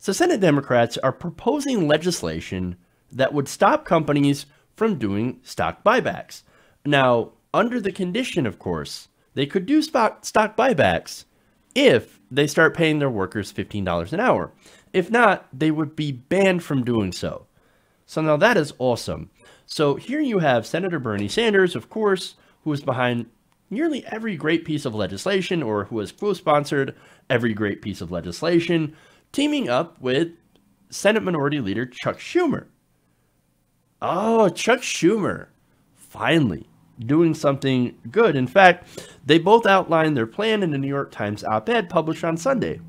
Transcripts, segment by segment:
So Senate Democrats are proposing legislation that would stop companies from doing stock buybacks. Now, under the condition, of course, they could do stock buybacks if they start paying their workers $15 an hour. If not, they would be banned from doing so. So now that is awesome. So here you have Senator Bernie Sanders, of course, who is behind nearly every great piece of legislation, or who has co-sponsored every great piece of legislation, teaming up with Senate Minority Leader Chuck Schumer. Oh, Chuck Schumer, finally doing something good. In fact, they both outlined their plan in the New York Times op-ed published on Sunday.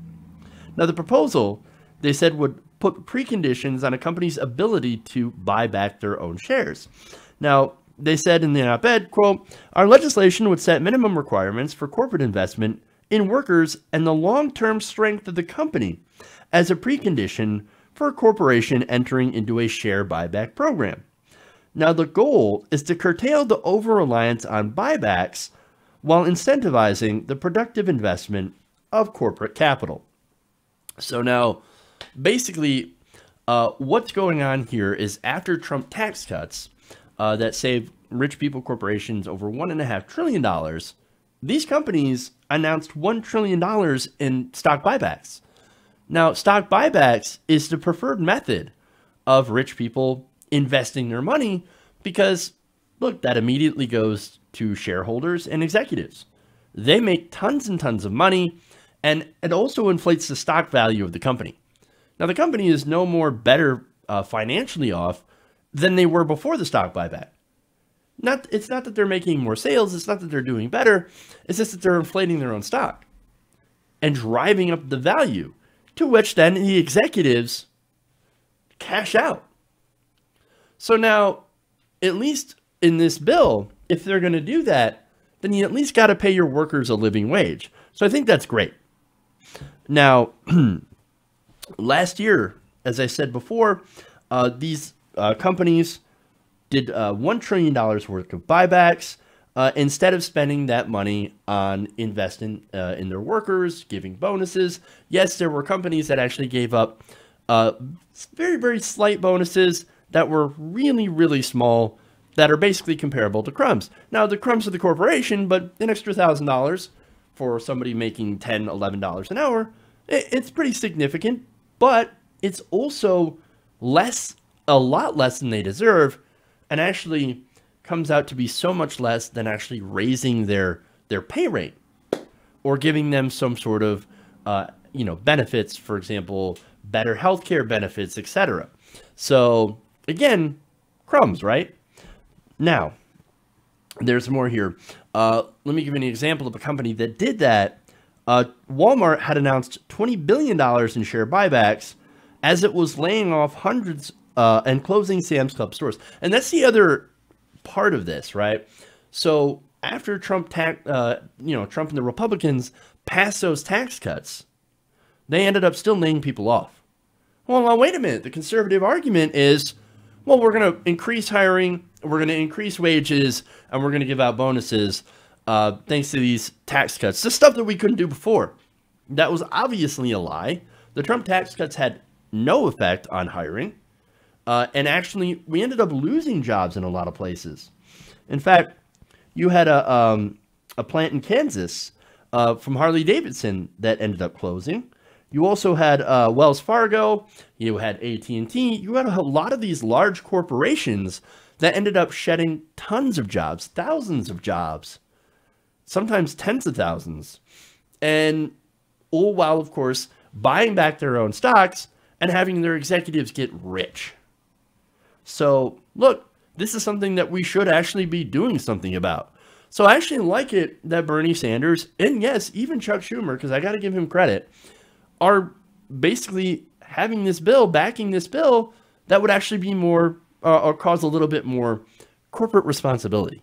Now, the proposal, they said, would put preconditions on a company's ability to buy back their own shares. Now, they said in the op-ed, quote, "Our legislation would set minimum requirements for corporate investment in workers and the long-term strength of the company as a precondition for a corporation entering into a share buyback program. Now, the goal is to curtail the over-reliance on buybacks while incentivizing the productive investment of corporate capital." So now, basically, what's going on here is after Trump tax cuts that save rich people corporations over $1.5 trillion, these companies announced $1 trillion in stock buybacks. Now, stock buybacks is the preferred method of rich people investing their money because, look, that immediately goes to shareholders and executives. They make tons and tons of money, and it also inflates the stock value of the company. Now, the company is no more better financially off than they were before the stock buyback. It's not that they're making more sales. It's not that they're doing better. It's just that they're inflating their own stock and driving up the value, to which then the executives cash out. So now, at least in this bill, if they're going to do that, then you at least got to pay your workers a living wage. So I think that's great. Now, last year, as I said before, these companies did $1 trillion worth of buybacks instead of spending that money on investing in their workers, giving bonuses. Yes, there were companies that actually gave up very, very slight bonuses that were really, really small, that are basically comparable to crumbs. Now, the crumbs of the corporation, but an extra $1,000 for somebody making $10, $11 an hour, it's pretty significant, but it's also a lot less than they deserve, and actually comes out to be so much less than actually raising their pay rate or giving them some sort of benefits, for example, better healthcare benefits, etc. So again, crumbs, right? Now, there's more here. Let me give you an example of a company that did that. Walmart had announced $20 billion in share buybacks as it was laying off hundreds and closing Sam's Club stores. And that's the other part of this, right? So after Trump and the Republicans passed those tax cuts, they ended up still laying people off. Well, now, wait a minute. The conservative argument is, well, we're going to increase hiring, we're going to increase wages, and we're going to give out bonuses thanks to these tax cuts. The stuff that we couldn't do before. That was obviously a lie. The Trump tax cuts had no effect on hiring. And actually, we ended up losing jobs in a lot of places. In fact, you had a plant in Kansas from Harley-Davidson that ended up closing. You also had Wells Fargo. You had AT&T. You had a lot of these large corporations that ended up shedding tons of jobs, thousands of jobs, sometimes tens of thousands. And all while, of course, buying back their own stocks and having their executives get rich. So, look, this is something that we should actually be doing something about. So I actually like it that Bernie Sanders, and yes, even Chuck Schumer, because I got to give him credit, are basically having this bill, backing this bill, that would actually be more, or cause a little bit more corporate responsibility.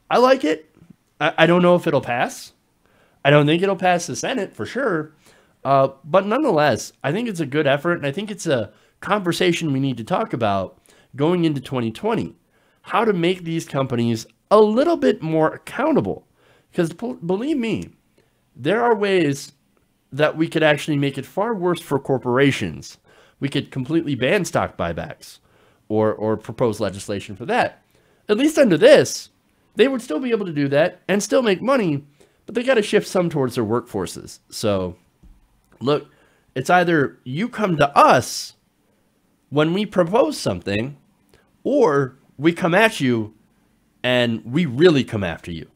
I like it. I don't know if it'll pass. I don't think it'll pass the Senate for sure. But nonetheless, I think it's a good effort, and I think it's a conversation we need to talk about going into 2020. How to make these companies a little bit more accountable. Because believe me, there are ways that we could actually make it far worse for corporations. We could completely ban stock buybacks or propose legislation for that. At least under this, they would still be able to do that and still make money, but they got to shift some towards their workforces. So, look, it's either you come to us when we propose something, or we come at you and we really come after you.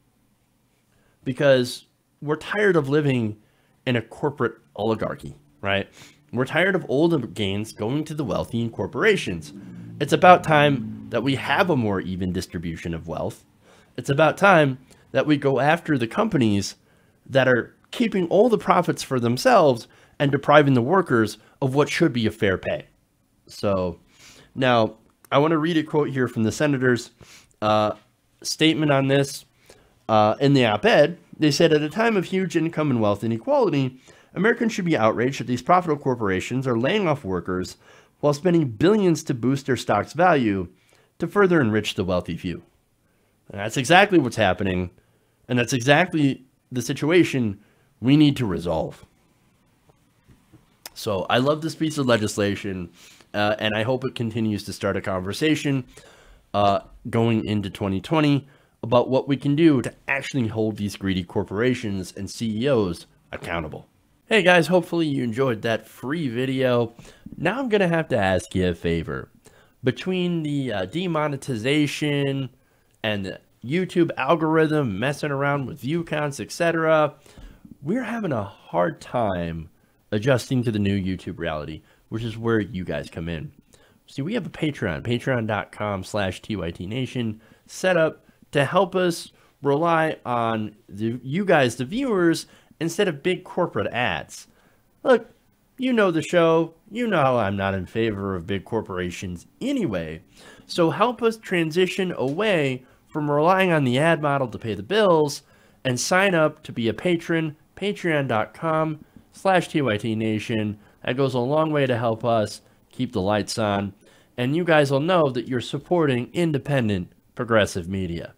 Because we're tired of living in a corporate oligarchy, right? We're tired of old gains going to the wealthy and corporations. It's about time that we have a more even distribution of wealth. It's about time that we go after the companies that are keeping all the profits for themselves and depriving the workers of what should be a fair pay. So now I want to read a quote here from the senators' statement on this. In the op-ed, they said, at a time of huge income and wealth inequality, Americans should be outraged that these profitable corporations are laying off workers while spending billions to boost their stock's value to further enrich the wealthy few. And that's exactly what's happening, and that's exactly the situation we need to resolve. So I love this piece of legislation, and I hope it continues to start a conversation going into 2020 about what we can do to actually hold these greedy corporations and CEOs accountable. Hey guys, hopefully you enjoyed that free video. Now I'm going to have to ask you a favor. Between the demonetization and the YouTube algorithm messing around with view counts, etc., we're having a hard time adjusting to the new YouTube reality, which is where you guys come in. See, we have a Patreon, patreon.com/TYTNation, set up to help us rely on you guys, the viewers, instead of big corporate ads. Look, you know the show. You know I'm not in favor of big corporations anyway. So help us transition away from relying on the ad model to pay the bills and sign up to be a patron, patreon.com/TYTNation. That goes a long way to help us keep the lights on. And you guys will know that you're supporting independent, progressive media.